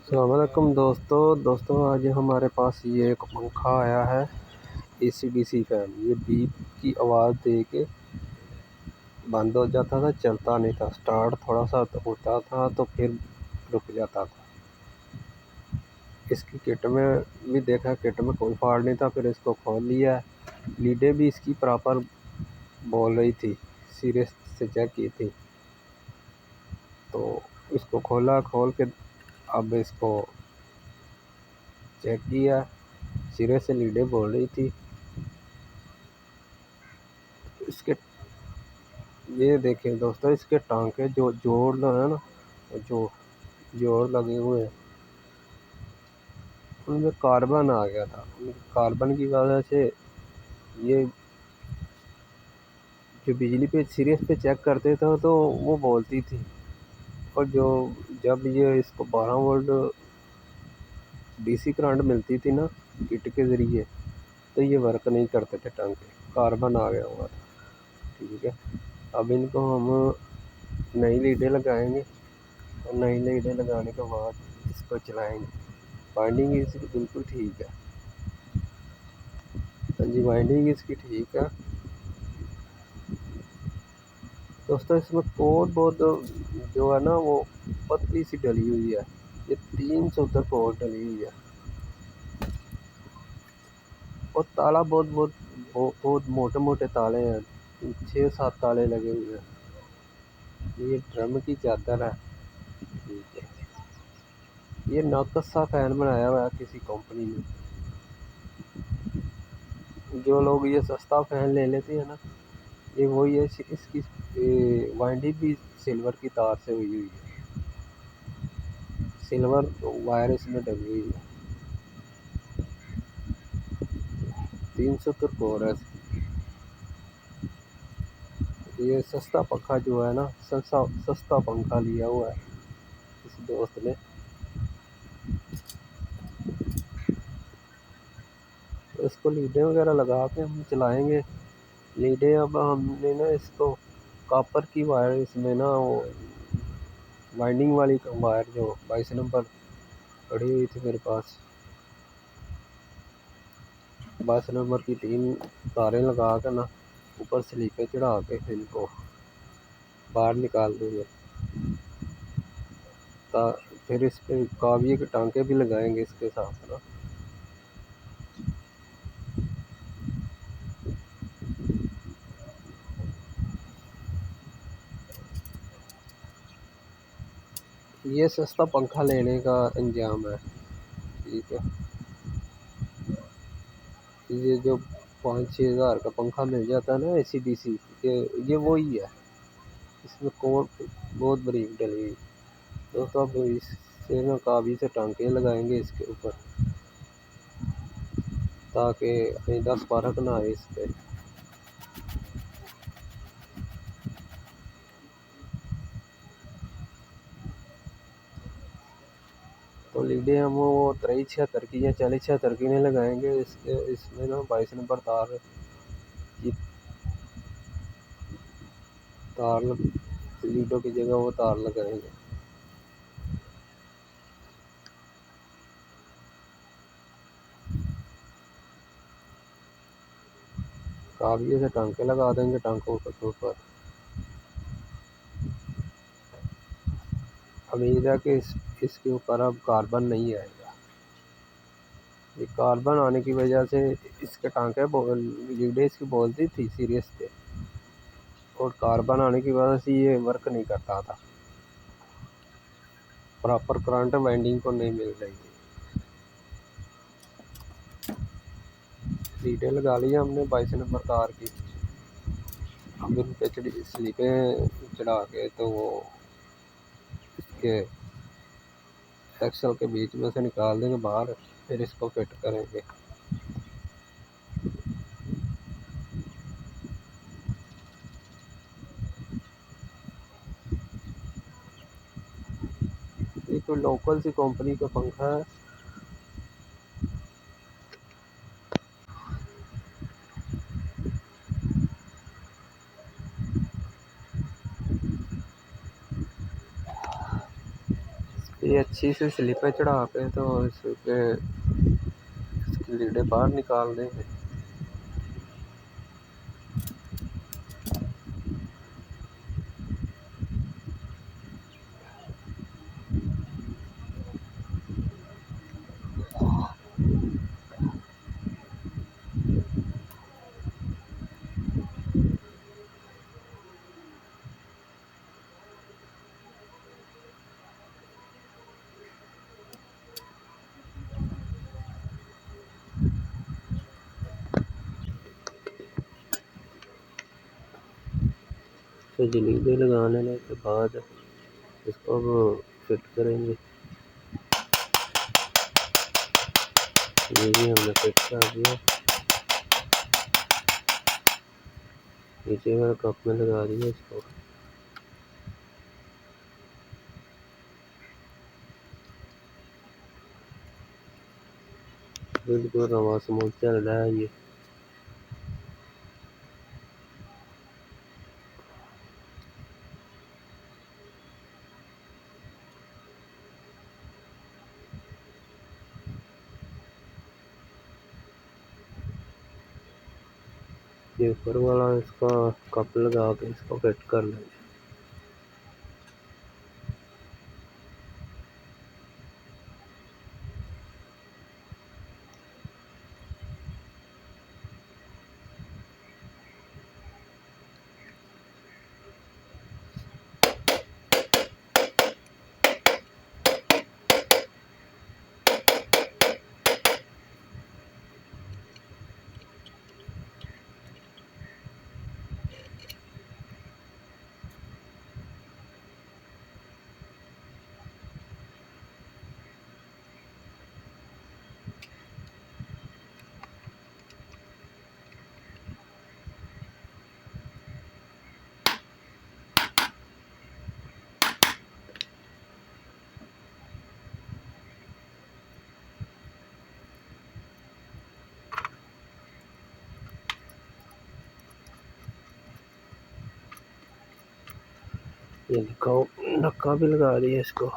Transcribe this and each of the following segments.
अस्सलामुअलैकुम दोस्तों आज हमारे पास ये एक पंखा आया है एसी-डीसी फैन। ये बीप की आवाज़ दे के बंद हो जाता था, चलता नहीं था। स्टार्ट थोड़ा सा होता था तो फिर रुक जाता था। इसकी किट में भी देखा, किट में कोई फॉल्ट नहीं था। फिर इसको खोल लिया, लीडें भी इसकी प्रॉपर बोल रही थी, सीरियस से चेक की थी। तो इसको खोल के अब इसको चेक किया, सिरे से लीडें बोल रही थी। इसके ये देखें दोस्तों, इसके टांके जो जोड़ है ना, जो जोड़ लगे हुए हैं, उनमें कार्बन आ गया था। कार्बन की वजह से ये जो बिजली पे सीरीज पे चेक करते थे तो वो बोलती थी, और जब ये इसको 12 वोल्ट डीसी करंट मिलती थी ना किट के ज़रिए, तो ये वर्क नहीं करते थे टांके, कार्बन आ गया हुआ था। ठीक है, अब इनको हम नई लीडें लगाएंगे, और नई लीडें लगाने के बाद इसको चलाएंगे। वाइंडिंग इसकी बिल्कुल ठीक है। हाँ जी, वाइंडिंग इसकी ठीक है दोस्तों। इसमें कोर बहुत जो है ना वो पतली सी डली हुई है। ये 300 कोर डली हुई है, और ताला बहुत मोटे मोटे ताले हैं। 6-7 ताले लगे हुए हैं। ये ड्रम की चादर है। ठीक है, ये नाकस सा फैन बनाया हुआ है किसी कंपनी ने। जो लोग ये सस्ता फैन ले लेते हैं ना, ये वही है। इसकी वाइंडिंग भी सिल्वर की तार से हुई हुई है, सिल्वर वायर इसमें डली हुई है। 370 कोर है। ये सस्ता पंखा जो है ना, सस्ता पंखा लिया हुआ है इस दोस्त ने। तो इसको लीडें वगैरह लगा के हम चलाएंगे। लीडें अब हमने ना इसको कॉपर की वायर, इसमें ना वो वाइंडिंग वाली वायर जो 22 नंबर पड़ी हुई थी मेरे पास, 22 नंबर की 3 तारें लगा कर ना ऊपर स्लीपें चढ़ा के इनको बाहर निकाल देंगे। फिर इस पे काविये के टांके भी लगाएंगे इसके साथ ना। ये सस्ता पंखा लेने का अंजाम है। ठीक है, ये जो 5-6 हज़ार का पंखा मिल जाता है ना एसी-डीसी, ये वही है। इसमें कोर बहुत बारीक डली हुई। दोस्तों अब इससे ना काफ़ी से टांके लगाएंगे इसके ऊपर, ताकि कहीं 10-12 ना आए इस पर। तो लीडें हम वो 73-76 की या 40-76 की नहीं लगाएंगे। इसमें ना 22 नंबर तार की लीडों की जगह वो तार लगाएंगे। काविये से टांके लगा देंगे टांकों के ऊपर। उम्मीद है कि इसके ऊपर अब कार्बन नहीं आएगा। ये कार्बन आने की वजह से इसके टांके लीडें इसकी बोलती थी सीरियस पे, और कार्बन आने की वजह से ये वर्क नहीं करता था, प्रॉपर करंट वाइंडिंग को नहीं मिल रही थी। लीडें लगा लिया हमने 22 नंबर तार की। अब इन पे स्लीपें चढ़ा के तो वो इसके एक्सल के बीच में से निकाल देंगे बाहर, फिर इसको फिट करेंगे। ये कोई लोकल सी कंपनी का पंखा है। ये अच्छी से स्लिपें चढ़ा के तो इसके इसकी लीडें बाहर निकाल देंगे। तो जलीबे लगाने के बाद इसको अब फिट करेंगे। ये भी हमने फिट कर दिया। नीचे वाला कप में लगा दिया इसको। बिल्कुल रवा स्मूथ चल रहा है ये। ये ऊपर वाला इसका कप लगा के इसको फिट कर लेंगे। ये दिखाओ, ढक्का भी लगा दिया इसको।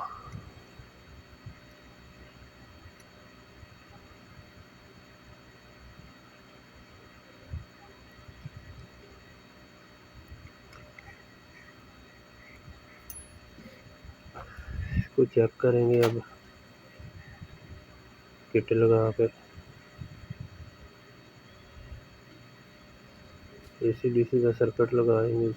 इसको चेक करेंगे अब किट लगा कर। एसी डीसी का सर्किट लगाएंगे।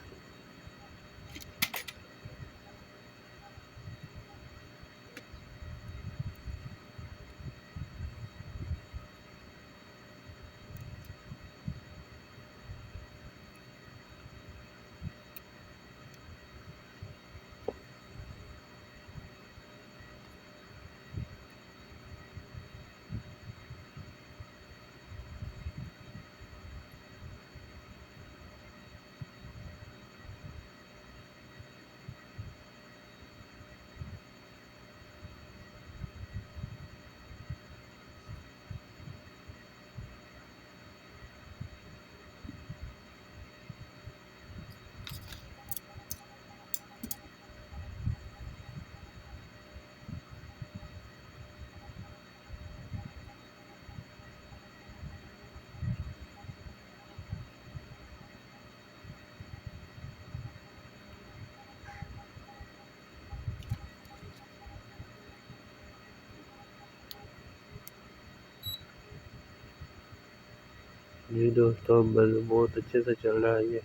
जी दोस्तों, बस बहुत अच्छे से चल रहा है। ये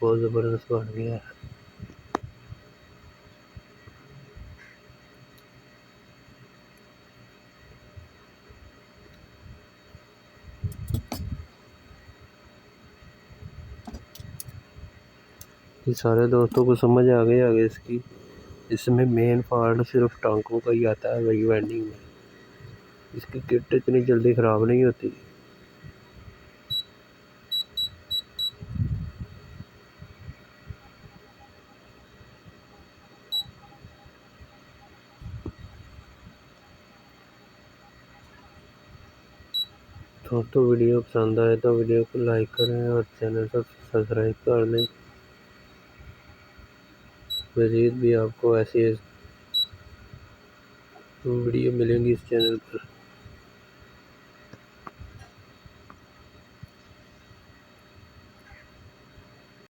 बहुत ज़बरदस्त बन गया है। ये सारे दोस्तों को समझ आ गई आगे इसकी। इसमें मेन फॉल्ट सिर्फ टांकों का ही आता है, वही वेंडिंग में। इसकी किट इतनी जल्दी ख़राब नहीं होती। दोस्तों वीडियो पसंद आए तो वीडियो को लाइक करें और चैनल को सब्सक्राइब कर लें। मज़ीद भी आपको ऐसी वीडियो मिलेंगी इस चैनल पर।